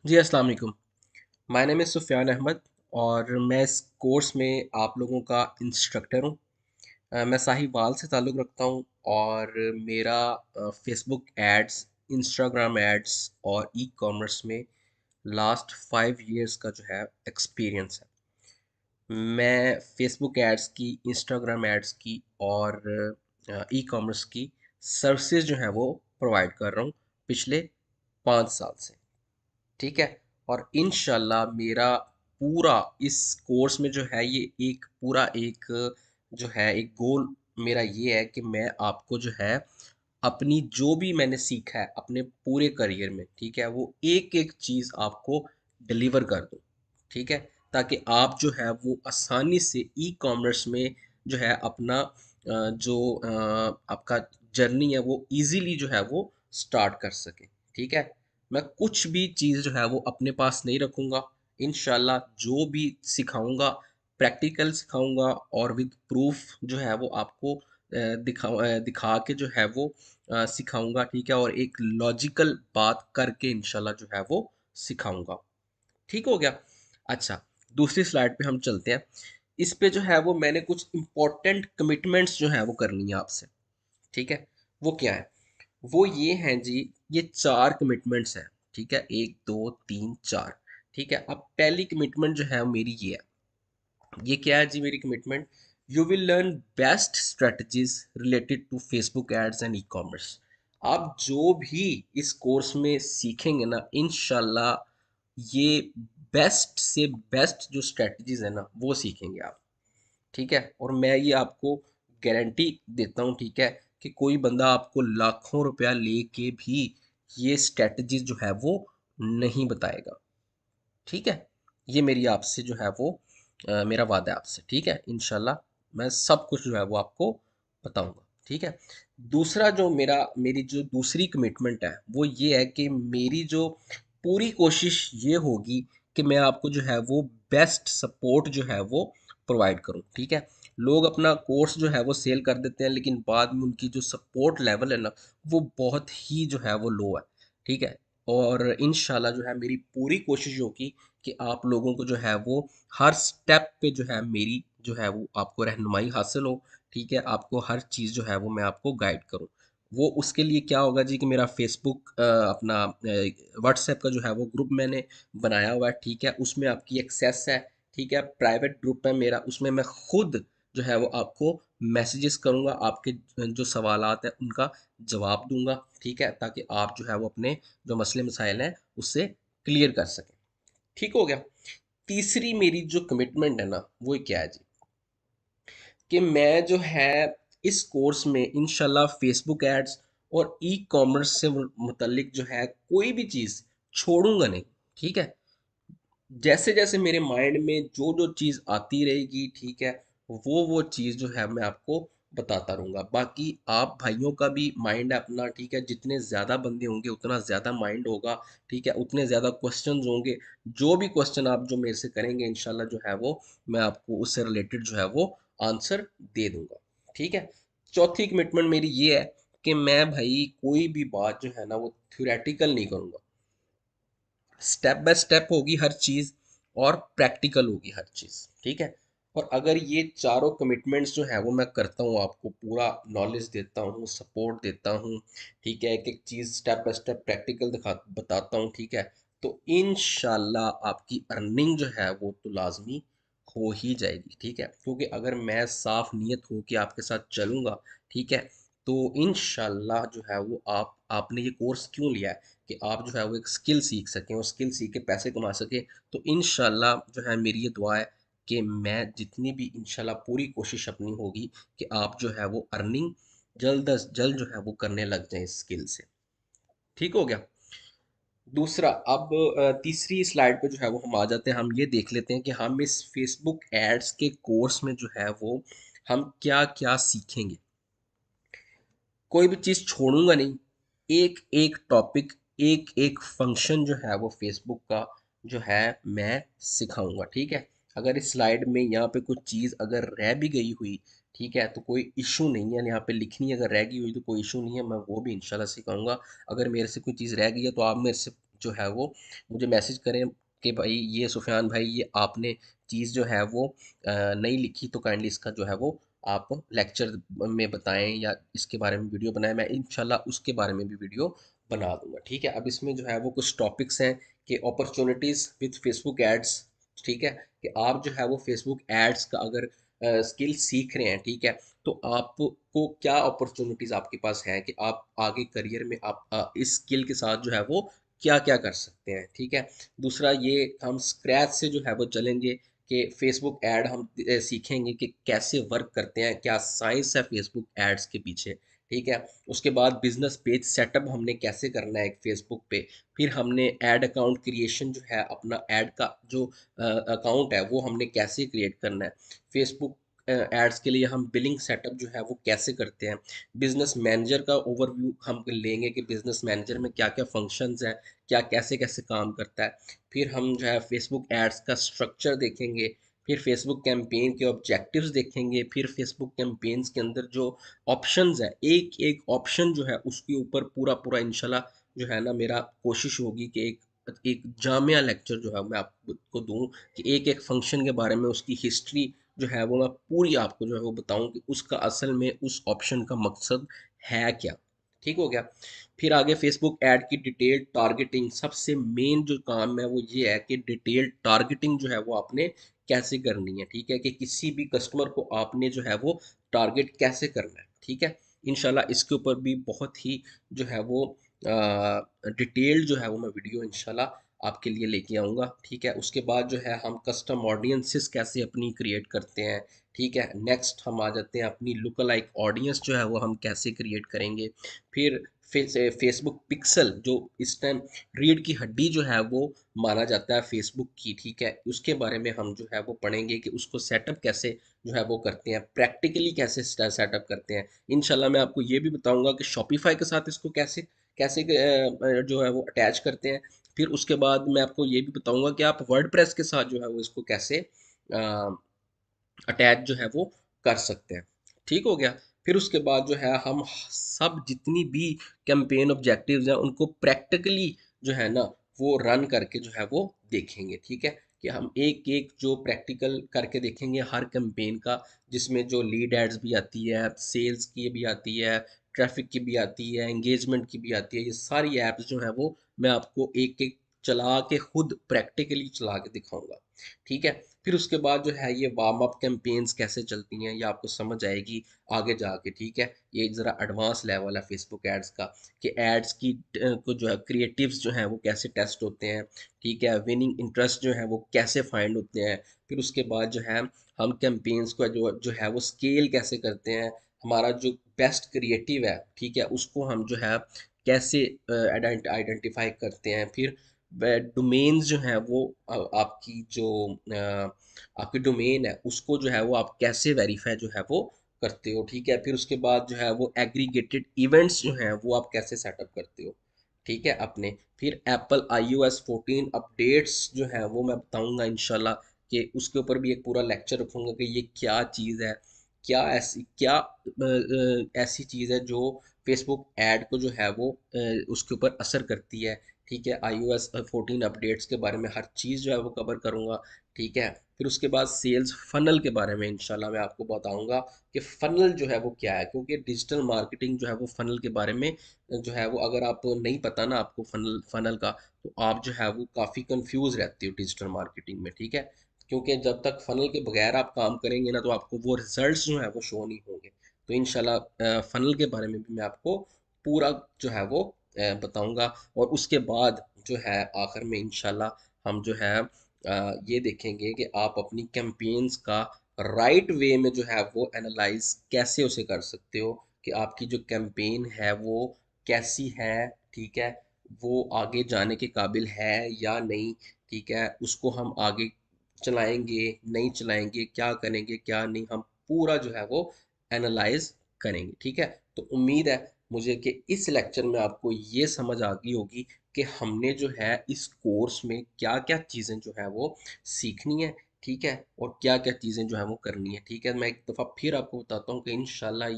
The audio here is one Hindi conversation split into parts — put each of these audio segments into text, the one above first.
जी, अस्सलाम वालेकुम। My name is Sufiyan Ahmad और मैं इस कोर्स में आप लोगों का इंस्ट्रक्टर हूँ। मैं साहिवाल से ताल्लुक़ रखता हूँ और मेरा फ़ेसबुक एड्स, इंस्टाग्राम एड्स और ई-कॉमर्स में लास्ट 5 इयर्स का जो है एक्सपीरियंस है। मैं फ़ेसबुक एड्स की, इंस्टाग्राम एड्स की और ई-कॉमर्स की सर्विसेज़ जो हैं वो प्रोवाइड कर रहा हूँ पिछले 5 साल से। ठीक है। और इंशाल्लाह मेरा पूरा इस कोर्स में जो है ये एक पूरा एक जो है एक गोल मेरा ये है कि मैं आपको जो है अपनी जो भी मैंने सीखा है अपने पूरे करियर में, ठीक है, वो एक एक चीज़ आपको डिलीवर कर दूं। ठीक है, ताकि आप जो है वो आसानी से ई कॉमर्स में जो है अपना जो आपका जर्नी है वो इजीली जो है वो स्टार्ट कर सके। ठीक है, मैं कुछ भी चीज़ जो है वो अपने पास नहीं रखूँगा। इंशाल्लाह जो भी सिखाऊँगा प्रैक्टिकल सिखाऊँगा और विद प्रूफ जो है वो आपको दिखा के जो है वो सिखाऊँगा। ठीक है, और एक लॉजिकल बात करके इंशाल्लाह जो है वो सिखाऊँगा। ठीक हो गया? अच्छा, दूसरी स्लाइड पे हम चलते हैं। इस पे जो है वो मैंने कुछ इम्पोर्टेंट कमिटमेंट्स जो है वो करनी है आपसे। ठीक है? वो क्या है? वो ये हैं जी, ये 4 कमिटमेंट्स हैं। ठीक है? 1, 2, 3, 4। ठीक है? अब पहली कमिटमेंट जो है मेरी ये है। ये क्या है जी मेरी कमिटमेंट? You will learn best strategies related to Facebook ads and e-commerce. आप जो भी इस कोर्स में सीखेंगे ना, इंशाल्लाह ये बेस्ट से बेस्ट जो स्ट्रेटजीज है ना वो सीखेंगे आप। ठीक है, और मैं ये आपको गारंटी देता हूँ, ठीक है, कि कोई बंदा आपको लाखों रुपया लेके भी ये स्ट्रेटजीज जो है वो नहीं बताएगा। ठीक है, ये मेरी आपसे जो है वो मेरा वादा है आपसे। ठीक है, इंशाल्लाह मैं सब कुछ जो है वो आपको बताऊंगा। ठीक है, दूसरा जो मेरी जो दूसरी कमिटमेंट है वो ये है कि मेरी जो पूरी कोशिश ये होगी कि मैं आपको जो है वो बेस्ट सपोर्ट जो है वो प्रोवाइड करूं। ठीक है, लोग अपना कोर्स जो है वो सेल कर देते हैं लेकिन बाद में उनकी जो सपोर्ट लेवल है ना वो बहुत ही जो है वो लो है। ठीक है, और इंशाल्लाह जो है मेरी पूरी कोशिश होगी कि आप लोगों को जो है वो हर स्टेप पे जो है मेरी जो है वो आपको रहनुमाई हासिल हो। ठीक है, आपको हर चीज़ जो है वो मैं आपको गाइड करूँ। वो उसके लिए क्या होगा जी कि मेरा फेसबुक अपना व्हाट्सएप का जो है वो ग्रुप मैंने बनाया हुआ है। ठीक है, उसमें आपकी एक्सेस है। ठीक है, प्राइवेट ग्रुप है मेरा, उसमें मैं खुद जो है वो आपको मैसेजेस करूँगा, आपके जो सवालात हैं उनका जवाब दूंगा। ठीक है, ताकि आप जो है वो अपने जो मसले मसाइल हैं उससे क्लियर कर सकें। ठीक हो गया। तीसरी मेरी जो कमिटमेंट है ना वो क्या है जी कि मैं जो है इस कोर्स में इंशाल्लाह फेसबुक एड्स और ई कॉमर्स से मुतल्लिक जो है कोई भी चीज़ छोड़ूंगा नहीं। ठीक है, जैसे जैसे मेरे माइंड में जो जो चीज़ आती रहेगी, ठीक है, वो चीज़ जो है मैं आपको बताता रहूँगा। बाकी आप भाइयों का भी माइंड है अपना। ठीक है, जितने ज़्यादा बंदे होंगे उतना ज़्यादा माइंड होगा। ठीक है, उतने ज़्यादा क्वेश्चंस होंगे। जो भी क्वेश्चन आप जो मेरे से करेंगे इंशाल्लाह जो है वो मैं आपको उससे रिलेटेड जो है वो आंसर दे दूंगा। ठीक है, चौथी कमिटमेंट मेरी ये है कि मैं भाई कोई भी बात जो है ना वो थ्योरेटिकल नहीं करूँगा। स्टेप बाय स्टेप होगी हर चीज़ और प्रैक्टिकल होगी हर चीज़। ठीक है, और अगर ये चारों कमिटमेंट्स जो है वो मैं करता हूँ, आपको पूरा नॉलेज देता हूँ, सपोर्ट देता हूँ, ठीक है, एक एक चीज़ स्टेप बाय स्टेप प्रैक्टिकल दिखा बताता हूँ। ठीक है, तो इंशाल्लाह आपकी अर्निंग जो है वो तो लाजमी हो ही जाएगी। ठीक है, क्योंकि अगर मैं साफ नीयत हो कि आपके साथ चलूँगा, ठीक है, तो इंशाल्लाह जो है वो आपने ये कोर्स क्यों लिया है कि आप जो है वो एक स्किल सीख सकें और स्किल सीख के पैसे कमा सकें। तो इंशाल्लाह जो है मेरी ये दुआ है कि मैं जितनी भी इंशाल्लाह पूरी कोशिश अपनी होगी कि आप जो है वो अर्निंग जल्द अज जल्द जो है वो करने लग जाएं इस स्किल से। ठीक हो गया। दूसरा, अब तीसरी स्लाइड पे जो है वो हम आ जाते हैं। हम ये देख लेते हैं कि हम इस फेसबुक एड्स के कोर्स में जो है वो हम क्या क्या सीखेंगे। कोई भी चीज़ छोड़ूंगा नहीं। एक एक टॉपिक, एक एक फंक्शन जो है वो फेसबुक का जो है मैं सिखाऊंगा। ठीक है, अगर इस स्लाइड में यहाँ पे कुछ चीज़ अगर रह भी गई हुई, ठीक है, तो कोई इशू नहीं है। यहाँ पे लिखनी अगर रह गई हुई तो कोई इशू नहीं है, मैं वो भी इंशाल्लाह सिखाऊंगा। अगर मेरे से कोई चीज़ रह गई है तो आप मेरे से जो है वो मुझे मैसेज करें कि भाई ये सुफियान भाई ये आपने चीज़ जो है वो नहीं लिखी, तो काइंडली इसका जो है वो आप लेक्चर में बताएं या इसके बारे में वीडियो बनाएं, मैं इंशाल्लाह उसके बारे में भी वीडियो बना दूंगा। ठीक है, अब इसमें जो है वो कुछ टॉपिक्स हैं कि अपॉर्चुनिटीज़ विद फेसबुक एड्स। ठीक है, कि आप जो है वो फेसबुक एड्स का अगर स्किल सीख रहे हैं, ठीक है, तो आपको क्या अपॉर्चुनिटीज़ आपके पास हैं कि आप आगे करियर में आप इस स्किल के साथ जो है वो क्या क्या कर सकते हैं। ठीक है, दूसरा ये हम स्क्रैच से जो है वो चलेंगे कि फेसबुक ऐड हम सीखेंगे कि कैसे वर्क करते हैं, क्या साइंस है फेसबुक एड्स के पीछे। ठीक है, उसके बाद बिजनेस पेज सेटअप हमने कैसे करना है एक फेसबुक पे। फिर हमने ऐड अकाउंट क्रिएशन जो है, अपना ऐड का जो अकाउंट है वो हमने कैसे क्रिएट करना है। फेसबुक एड्स के लिए हम बिलिंग सेटअप जो है वो कैसे करते हैं। बिजनेस मैनेजर का ओवरव्यू हम लेंगे कि बिजनेस मैनेजर में क्या क्या फंक्शंस हैं, क्या कैसे कैसे काम करता है। फिर हम जो है फेसबुक एड्स का स्ट्रक्चर देखेंगे। फिर फेसबुक कैंपेन के ऑब्जेक्टिव्स देखेंगे। फिर फेसबुक कैंपेन्स के अंदर जो ऑप्शंस है, एक एक ऑप्शन जो है उसके ऊपर पूरा पूरा इंशाल्लाह जो है ना मेरा कोशिश होगी कि एक एक जामिया लेक्चर जो है मैं आपको दूं कि एक एक फंक्शन के बारे में उसकी हिस्ट्री जो है वो मैं पूरी आपको जो है वो बताऊं कि उसका असल में उस ऑप्शन का मकसद है क्या। ठीक हो गया। फिर आगे फेसबुक ऐड की डिटेल टारगेटिंग, सबसे मेन जो काम है वो ये है कि डिटेल टारगेटिंग जो है वो आपने कैसे करनी है। ठीक है, कि किसी भी कस्टमर को आपने जो है वो टारगेट कैसे करना है। ठीक है, इंशाल्लाह इसके ऊपर भी बहुत ही जो है वो डिटेल्ड जो है वो मैं वीडियो इंशाल्लाह आपके लिए लेके आऊँगा। ठीक है, उसके बाद जो है हम कस्टम ऑडियंसेस कैसे अपनी क्रिएट करते हैं। ठीक है, नेक्स्ट हम आ जाते हैं अपनी लुक लाइक ऑडियंस जो है वो हम कैसे क्रिएट करेंगे। फिर फेसबुक पिक्सल जो इस टाइम रीढ़ की हड्डी जो है वो माना जाता है फेसबुक की। ठीक है, उसके बारे में हम जो है वो पढ़ेंगे कि उसको सेटअप कैसे जो है वो करते हैं, प्रैक्टिकली कैसे सेटअप करते हैं। इंशाल्लाह मैं आपको ये भी बताऊंगा कि शॉपिफाई के साथ इसको कैसे कैसे जो है वो अटैच करते हैं। फिर उसके बाद मैं आपको ये भी बताऊंगा कि आप वर्डप्रेस के साथ जो है वो इसको कैसे अटैच जो है वो कर सकते हैं। ठीक हो गया। फिर उसके बाद जो है हम सब जितनी भी कैंपेन ऑब्जेक्टिव्स हैं उनको प्रैक्टिकली जो है ना वो रन करके जो है वो देखेंगे। ठीक है, कि हम एक एक जो प्रैक्टिकल करके देखेंगे हर कैंपेन का, जिसमें जो लीड एड्स भी आती है, सेल्स की भी आती है, ट्रैफिक की भी आती है, एंगेजमेंट की भी आती है। ये सारी ऐप्स जो है वो मैं आपको एक एक चला के खुद प्रैक्टिकली चला के दिखाऊंगा। ठीक है, फिर उसके बाद जो है ये वार्म अप कैंपेन्स कैसे चलती हैं ये आपको समझ आएगी आगे जाके। ठीक है, ये ज़रा एडवांस लेवल है फेसबुक एड्स का कि एड्स की को जो है क्रिएटिव्स जो हैं वो कैसे टेस्ट होते हैं। ठीक है, विनिंग इंटरेस्ट जो है वो कैसे फाइंड होते हैं। फिर उसके बाद जो है हम कैंपेन्स को जो जो है वो स्केल कैसे करते हैं। हमारा जो बेस्ट क्रिएटिव है, ठीक है, उसको हम जो है कैसे आइडेंटिफाई करते हैं। फिर डोमेन्स जो हैं वो आपकी जो आपकी डोमेन है उसको जो है वो आप कैसे वेरीफाई जो है वो करते हो। ठीक है, फिर उसके बाद जो है वो एग्रीगेटेड इवेंट्स जो हैं वो आप कैसे सेटअप करते हो। ठीक है अपने। फिर एप्पल iOS 14 अपडेट्स जो है वो मैं बताऊंगा इंशाल्लाह कि उसके ऊपर भी एक पूरा लेक्चर रखूंगा कि ये क्या चीज़ है, क्या ऐसी चीज़ है जो फेसबुक ऐड को जो है वो उसके ऊपर असर करती है। ठीक है, iOS 14 अपडेट्स के बारे में हर चीज़ जो है वो कवर करूँगा। ठीक है, फिर उसके बाद सेल्स फनल के बारे में इंशाल्लाह मैं आपको बताऊंगा कि फनल जो है वो क्या है, क्योंकि डिजिटल मार्केटिंग जो है वो फनल के बारे में जो है वो अगर आप नहीं पता ना आपको फनल फनल का, तो आप जो है वो काफ़ी कंफ्यूज रहते हो डिजिटल मार्केटिंग में। ठीक है, क्योंकि जब तक फनल के बगैर आप काम करेंगे ना तो आपको वो रिजल्ट्स जो है वो शो नहीं होंगे। तो इंशाल्लाह फनल के बारे में भी मैं आपको पूरा जो है वो बताऊंगा। और उसके बाद जो है आखिर में इंशाल्लाह हम जो है ये देखेंगे कि आप अपनी कैंपेन्स का राइट वे में जो है वो एनालाइज कैसे उसे कर सकते हो कि आपकी जो कैंपेन है वो कैसी है। ठीक है, वो आगे जाने के काबिल है या नहीं। ठीक है, उसको हम आगे चलाएंगे नहीं चलाएंगे, क्या करेंगे क्या नहीं, हम पूरा जो है वो एनालाइज करेंगे। ठीक है, तो उम्मीद है मुझे कि इस लेक्चर में आपको ये समझ आ गई होगी कि हमने जो है इस कोर्स में क्या क्या चीज़ें जो है वो सीखनी है। ठीक है? और क्या-क्या चीज़ें जो है वो करनी है, ठीक है? मैं एक दफ़ा फिर आपको बताता हूँ कि इंशाल्लाह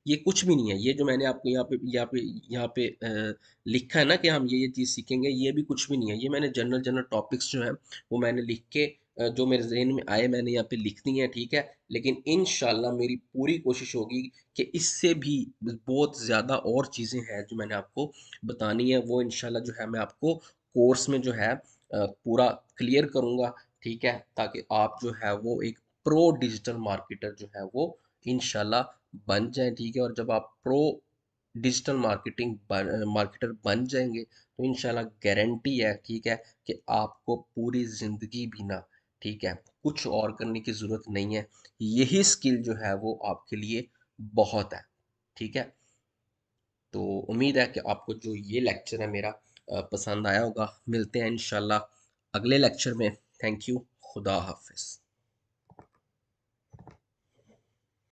ये कुछ भी नहीं है। ये जो मैंने आपको यहाँ पे लिखा है ना कि हम ये चीज़ सीखेंगे, ये भी कुछ भी नहीं है। ये मैंने जनरल टॉपिक्स जो हैं, वो मैंने लिख के जो मेरे ज़हन में आए मैंने यहाँ पे लिख दी हैं, ठीक है? लेकिन इंशाल्लाह मेरी पूरी कोशिश होगी कि इससे भी बहुत ज़्यादा और चीज़ें हैं जो मैंने आपको बतानी है, वो इंशाल्लाह जो है मैं आपको कोर्स में जो है पूरा क्लियर करूँगा, ठीक है? ताकि आप जो है वो एक प्रो डिजिटल मार्केटर जो है वो इंशाल्लाह बन जाएँ, ठीक है? और जब आप प्रो डिजिटल मार्केटर बन जाएँगे, तो इंशाल्लाह गारंटी है, ठीक है? कि आपको पूरी ज़िंदगी भी ना, ठीक है? कुछ और करने की ज़रूरत नहीं है। यही स्किल जो है वो आपके लिए बहुत है, ठीक है? तो उम्मीद है कि आपको जो ये लेक्चर है मेरा पसंद आया होगा। मिलते हैं इंशाल्लाह अगले लेक्चर में। Thank you. खुदा हाफ़िज़।